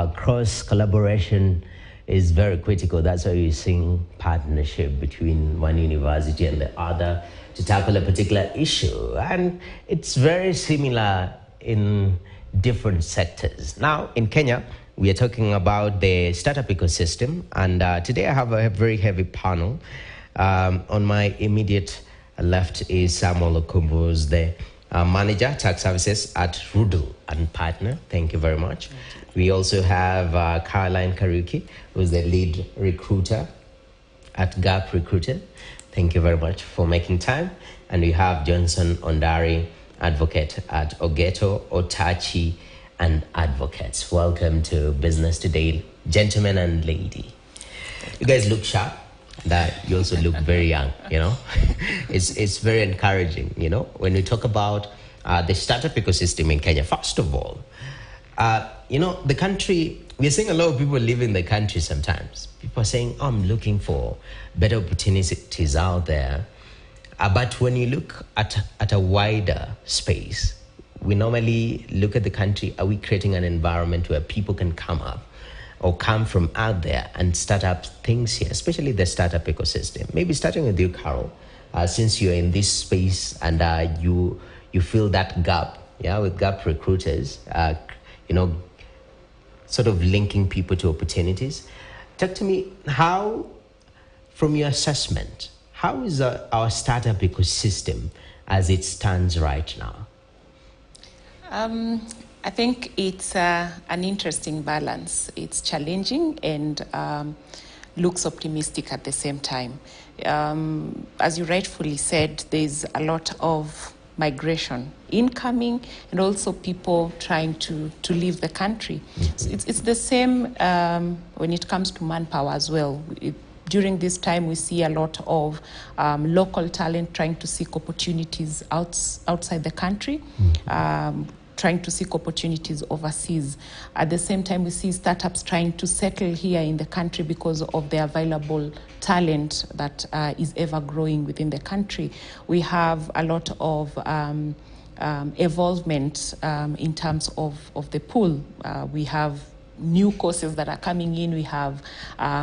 cross collaboration is very critical. That's why you're seeing partnership between one university and the other to tackle a particular issue. And it's very similar in different sectors. Now, in Kenya, we are talking about the startup ecosystem. And today I have a very heavy panel. On my immediate left is Samuel Okumbo, who's the manager, tax services at Rudel and Partner. Thank you very much. We also have Caroline Karuki, who's the lead recruiter at Gap Recruited. Thank you very much for making time. And we have Johnson Ondari, advocate at Ogeto, Otachi, and Advocates. Welcome to Business Today, gentlemen and lady. You guys look sharp. That you also look very young, you know. It's very encouraging, you know, when we talk about the startup ecosystem in Kenya. First of all, you know, the country, we're seeing a lot of people leaving the country sometimes. People are saying, oh, I'm looking for better opportunities out there. But when you look at a wider space, we normally look at the country, are we creating an environment where people can come up or come from out there and start up things here, especially the startup ecosystem? Maybe starting with you, Carol, since you're in this space and you feel that gap, yeah, with Gap Recruiters, you know, sort of linking people to opportunities. Talk to me, how, from your assessment, how is our startup ecosystem as it stands right now? I think it's an interesting balance. It's challenging and looks optimistic at the same time. As you rightfully said, there's a lot of migration incoming and also people trying to leave the country. So it's the same when it comes to manpower as well. During this time, we see a lot of local talent trying to seek opportunities outside the country. Trying to seek opportunities overseas. At the same time, we see startups trying to settle here in the country because of the available talent that is ever growing within the country. We have a lot of evolvement in terms of the pool. We have new courses that are coming in. We have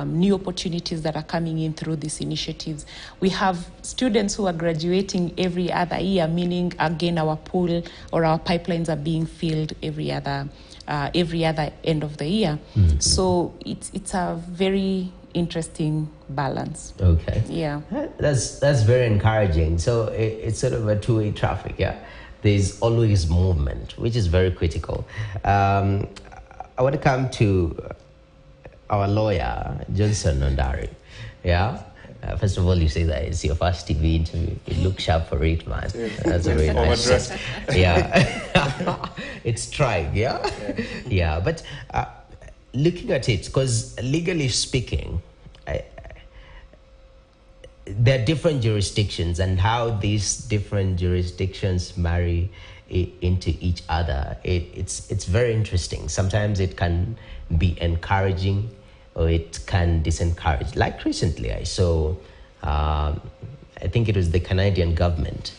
new opportunities that are coming in through these initiatives. We have students who are graduating every other year, meaning, again, our pool or our pipelines are being filled every other end of the year. So it's a very interesting balance. Okay. Yeah. That's very encouraging. So it's sort of a two-way traffic, yeah? There's always movement, which is very critical. I want to come to our lawyer, Johnson Ondari. Yeah? First of all, you say that it's your first TV interview. You look sharp for it, man. That's a very nice thing. Yeah. It's trying, yeah? Yeah, but looking at it, because legally speaking, there are different jurisdictions and how these different jurisdictions marry into each other. It's very interesting. Sometimes it can be encouraging or it can disencourage. Like recently I saw, I think it was the Canadian government.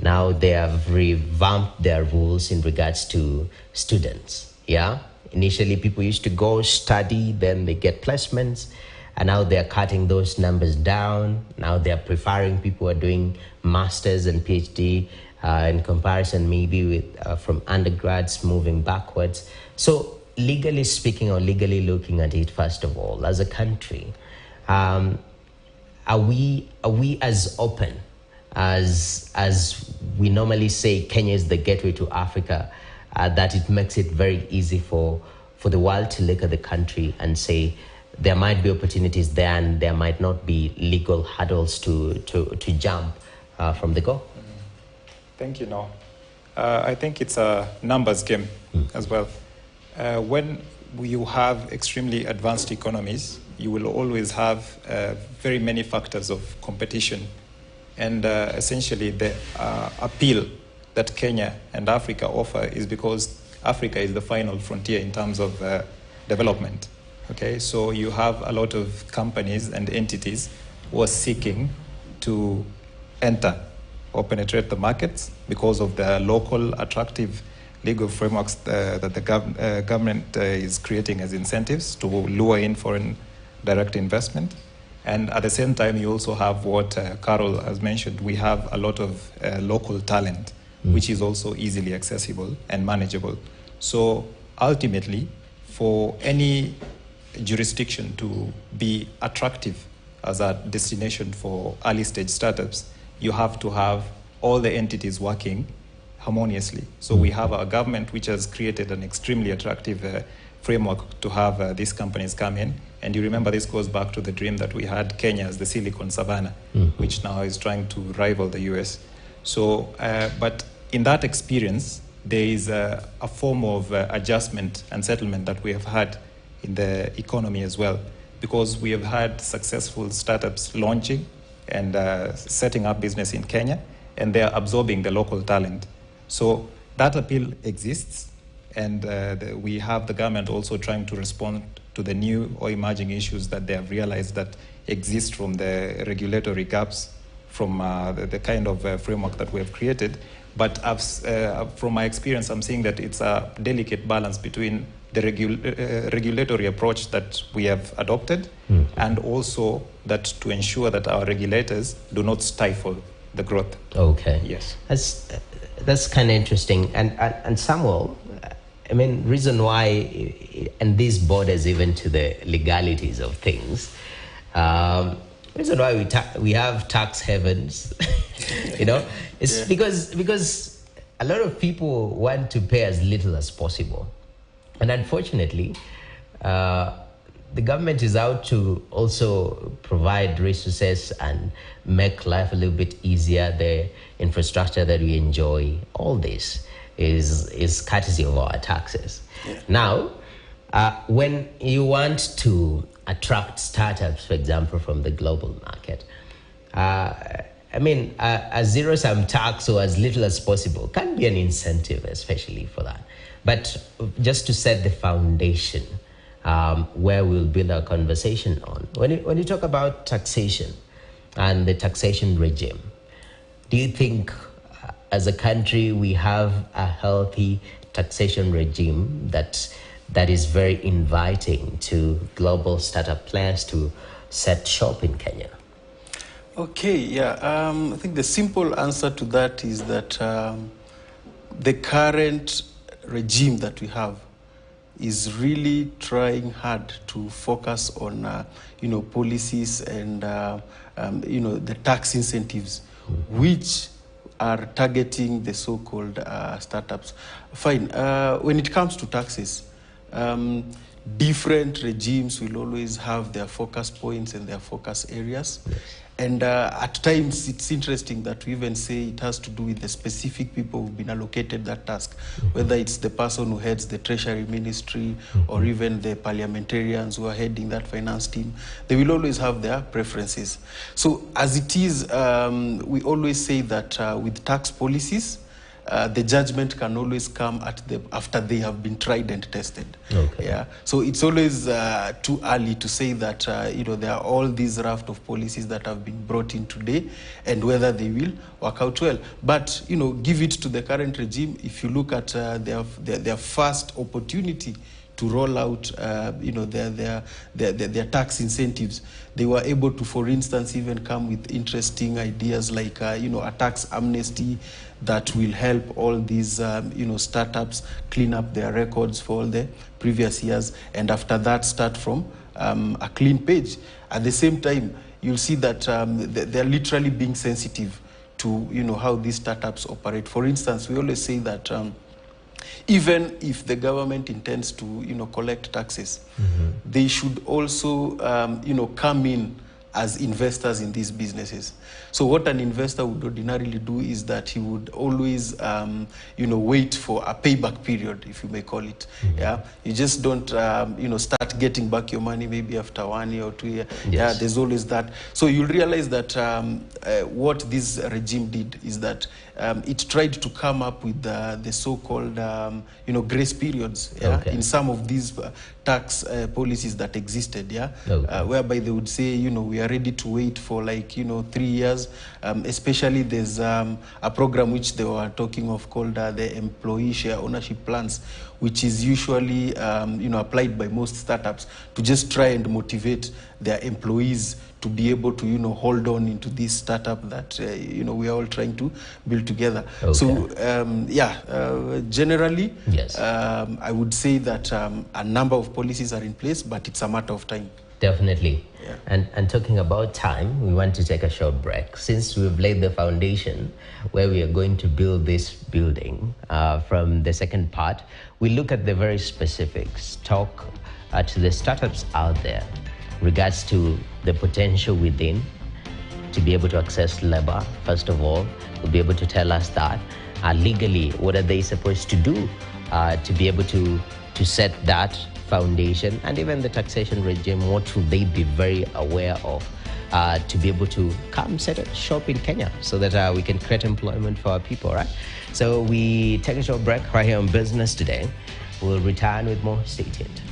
Now they have revamped their rules in regards to students. Yeah. Initially people used to go study, then they get placements, and now they're cutting those numbers down. Now they're preferring people who are doing masters and PhD in comparison maybe with from undergrads moving backwards. So legally speaking, or legally looking at it, first of all, as a country, are we as open as we normally say Kenya is the gateway to Africa, that it makes it very easy for the world to look at the country and say there might be opportunities there and there might not be legal hurdles to jump from the go? Thank you, Noah. I think it's a numbers game as well. When you have extremely advanced economies, you will always have very many factors of competition. And essentially the appeal that Kenya and Africa offer is because Africa is the final frontier in terms of development. Okay, so you have a lot of companies and entities who are seeking to enter or penetrate the markets because of their local attractive legal frameworks that the government is creating as incentives to lure in foreign direct investment. And at the same time, you also have what Carol has mentioned. We have a lot of local talent, which is also easily accessible and manageable. So ultimately, for any jurisdiction to be attractive as a destination for early stage startups, you have to have all the entities working harmoniously. So we have a government which has created an extremely attractive framework to have these companies come in. And you remember, this goes back to the dream that we had Kenya as the Silicon Savannah, which now is trying to rival the US. So, but in that experience, there is a form of adjustment and settlement that we have had in the economy as well, because we have had successful startups launching and setting up business in Kenya, and they are absorbing the local talent. So that appeal exists, and we have the government also trying to respond to the new or emerging issues that they have realized that exist from the regulatory gaps from the kind of framework that we have created. But from my experience, I'm seeing that it's a delicate balance between the regulatory approach that we have adopted and also that to ensure that our regulators do not stifle the growth. Okay. Yes. That's kind of interesting. And Samuel, I mean, reason why, and this borders even to the legalities of things, reason why we have tax havens, it's because a lot of people want to pay as little as possible. And unfortunately, the government is out to also provide resources and make life a little bit easier. The infrastructure that we enjoy, all this is courtesy of our taxes. Yeah. Now, when you want to attract startups, for example, from the global market, I mean, a zero-sum tax or as little as possible can be an incentive, especially for that. But just to set the foundation where we'll build our conversation on, when you talk about taxation and the taxation regime, do you think as a country we have a healthy taxation regime that is very inviting to global startup players to set shop in Kenya? Okay, yeah. I think the simple answer to that is that the current regime that we have is really trying hard to focus on, policies and, the tax incentives, which are targeting the so-called startups. Fine. When it comes to taxes, different regimes will always have their focus points and their focus areas. Yes. And at times, it's interesting that we even say it has to do with the specific people who've been allocated that task, whether it's the person who heads the Treasury Ministry or even the parliamentarians who are heading that finance team. They will always have their preferences. So as it is, we always say that with tax policies, the judgment can always come after they have been tried and tested. Okay. Yeah. So it's always too early to say that there are all these raft of policies that have been brought in today and whether they will work out well. But give it to the current regime. If you look at their first opportunity to roll out their tax incentives, they were able to, for instance, even come with interesting ideas like a tax amnesty that will help all these startups clean up their records for all the previous years, and after that start from a clean page. At the same time, you'll see that they're literally being sensitive to how these startups operate. For instance, we always say that even if the government intends to collect taxes, they should also come in as investors in these businesses. So what an investor would ordinarily do is that he would always wait for a payback period, if you may call it. Yeah, you just don't start getting back your money maybe after 1 year or 2 years. Yes. Yeah, there's always that. So you'll realize that what this regime did is that it tried to come up with the so-called, grace periods, in some of these tax policies that existed, whereby they would say, we are ready to wait for 3 years. Especially there's a program which they were talking of called the employee share ownership plans, which is usually applied by most startups to just try and motivate their employees to be able to hold on into this startup that we are all trying to build together. So generally, yes, I would say that a number of policies are in place, but it's a matter of time. Definitely. Yeah. And talking about time, we want to take a short break. Since we've laid the foundation where we are going to build this building, from the second part, we look at the very specifics, talk to the startups out there regards to the potential within to be able to access labor. First of all, will be able to tell us that legally, what are they supposed to do to be able to set that foundation, and even the taxation regime, what should they be very aware of to be able to come set up shop in Kenya so that we can create employment for our people, right? So we take a short break right here on Business Today. We'll return with more. Stay tuned.